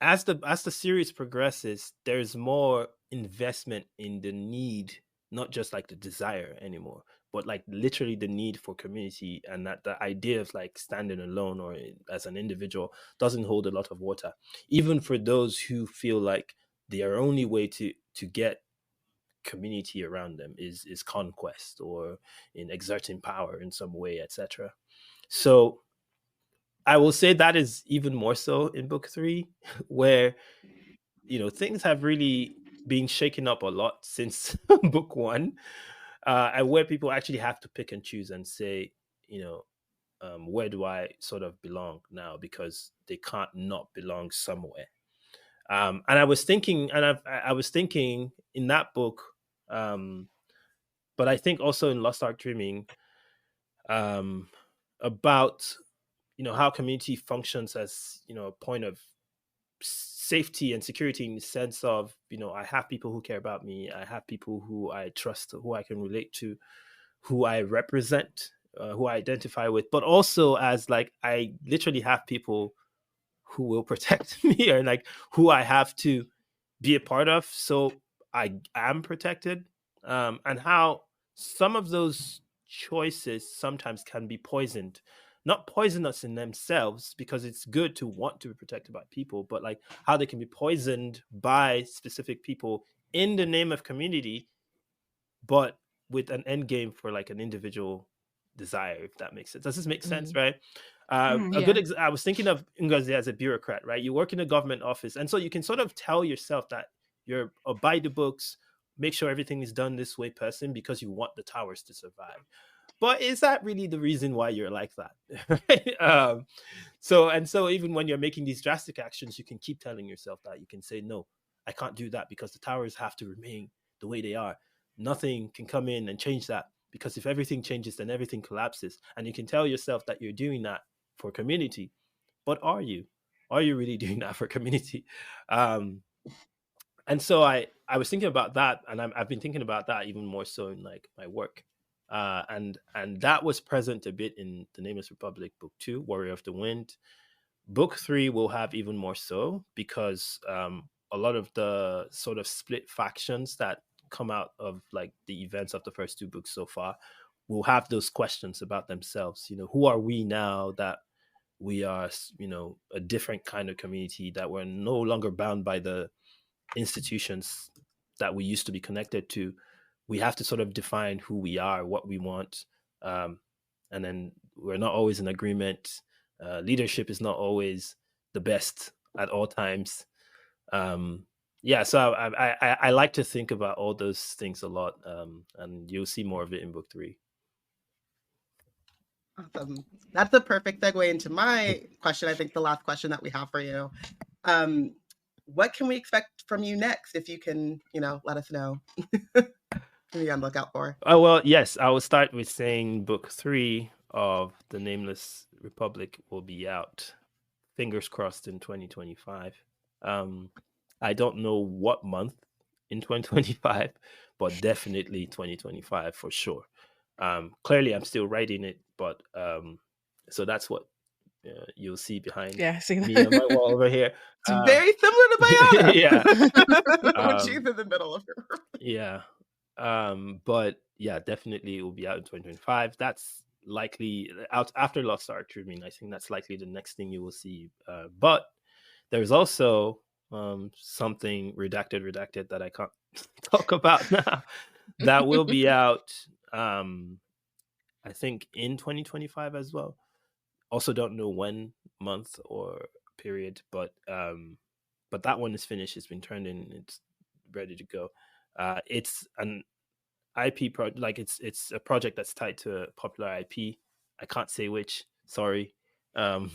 as the series progresses, there's more investment in the need, not just like the desire anymore, but like literally the need for community, and that the idea of like standing alone or as an individual doesn't hold a lot of water, even for those who feel like their only way to get community around them is conquest or in exerting power in some way, etc. So I will say that is even more so in book 3, where things have really been shaken up a lot since book 1, and where people actually have to pick and choose and say, where do I sort of belong now, because they can't not belong somewhere. And I was thinking, I was thinking in that book, but I think also in Lost Ark Dreaming, about how community functions as a point of safety and security, in the sense of I have people who care about me, I have people who I trust, who I can relate to, who I represent, who I identify with, but also as like I literally have people who will protect me, or like who I have to be a part of, so I am protected. And how some of those choices sometimes can be poisoned, not poisonous in themselves, because it's good to want to be protected by people, but like how they can be poisoned by specific people in the name of community, but with an end game for like an individual desire, if that makes sense. Does this make sense, right? Yeah. I was thinking of Ngozi as a bureaucrat, right? You work in a government office, and so you can sort of tell yourself that you're a by the books, make sure everything is done this way person, because you want the towers to survive. But is that really the reason why you're like that? So even when you're making these drastic actions, you can keep telling yourself that. You can say, no, I can't do that because the towers have to remain the way they are. Nothing can come in and change that. because if everything changes, then everything collapses. And you can tell yourself that you're doing that for community, but are you really doing that for community? And so I was thinking about that, and I've been thinking about that even more so in like my work, and that was present a bit in The Nameless Republic Book 2, Warrior of the Wind. Book 3 will have even more so, because a lot of the sort of split factions that come out of like the events of the first 2 books so far will have those questions about themselves. Who are we now that we are, a different kind of community, that we're no longer bound by the institutions that we used to be connected to? We have to sort of define who we are, what we want, and then we're not always in agreement. Leadership is not always the best at all times. So I like to think about all those things a lot, and you'll see more of it in book 3. Awesome. That's a perfect segue into my question. I think the last question that we have for you. What can we expect from you next? If you can, let us know. Be on the lookout for. Oh, well, yes. I will start with saying book 3 of The Nameless Republic will be out, fingers crossed, in 2025. I don't know what month in 2025, but definitely 2025 for sure. Clearly, I'm still writing it, but so that's what you'll see behind me on my wall over here. It's very similar to Bayana. Yeah. When she's in the middle of her. Yeah. But yeah, definitely it will be out in 2025. That's likely out after Lost Ark Dreaming. I think that's likely the next thing you will see. But there's also something redacted that I can't talk about now that will be out, I think, in 2025 as well. Also don't know when, month or period, but that one is finished. It's been turned in. It's ready to go. It's an IP project, like it's a project that's tied to a popular IP. I can't say which. Sorry. But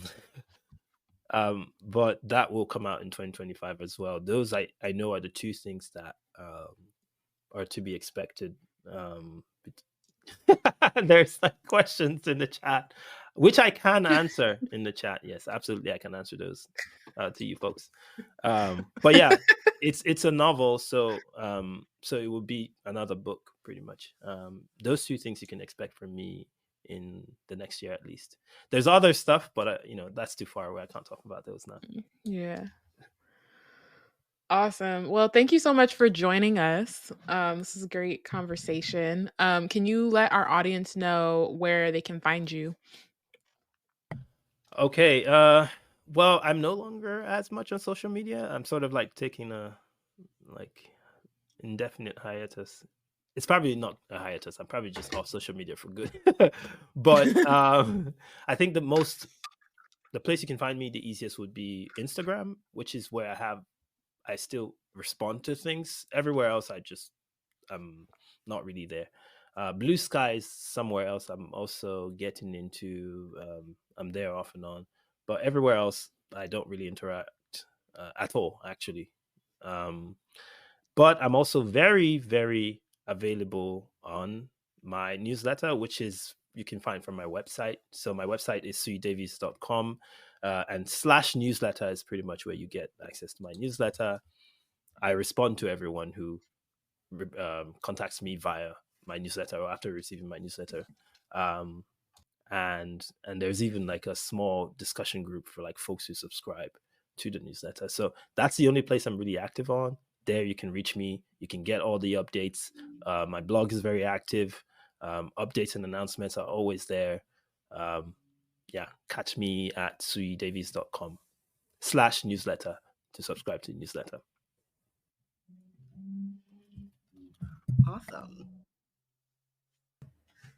that will come out in 2025 as well. Those I know are the 2 things that are to be expected. There's like questions in the chat, which I can answer in the chat. Yes, absolutely, I can answer those to you folks. But yeah, it's a novel, so it will be another book pretty much. Those 2 things you can expect from me in the next year at least. There's other stuff, but that's too far away. I can't talk about those now. Yeah. Awesome. Well, thank you so much for joining us. This is a great conversation. Can you let our audience know where they can find you? Okay. Well, I'm no longer as much on social media. I'm sort of like taking a indefinite hiatus. It's probably not a hiatus. I'm probably just off social media for good. But I think the place you can find me the easiest would be Instagram, which is where I still respond to things. Everywhere else, I'm not really there. Blue Skies somewhere else. I'm also getting into. I'm there off and on, but everywhere else, I don't really interact at all, actually. But I'm also very, very available on my newsletter, which is you can find from my website. So my website is suyidavies.com. And /newsletter is pretty much where you get access to my newsletter. I respond to everyone who contacts me via my newsletter or after receiving my newsletter. And there's even like a small discussion group for like folks who subscribe to the newsletter. So that's the only place I'm really active on. There you can reach me. You can get all the updates. My blog is very active. Updates and announcements are always there. Catch me at suyidavies.com /newsletter to subscribe to the newsletter. Awesome.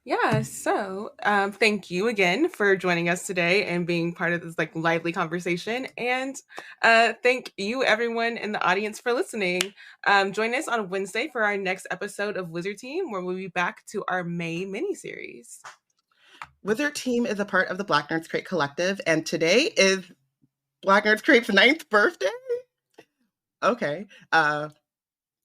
Yeah, so thank you again for joining us today and being part of this like lively conversation. And thank you everyone in the audience for listening. Join us on Wednesday for our next episode of Wizard Team, where we'll be back to our May miniseries. Wizard Team is a part of the Black Nerds Crate Collective, and today is Black Nerds Crate's 9th birthday. Okay.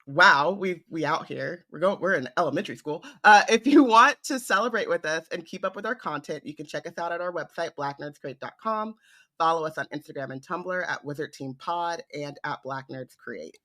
Wow, we out here. We're in elementary school. If you want to celebrate with us and keep up with our content, you can check us out at our website, blacknerdscreate.com. Follow us on Instagram and Tumblr at Wizard Team Pod and at Black Nerds Create.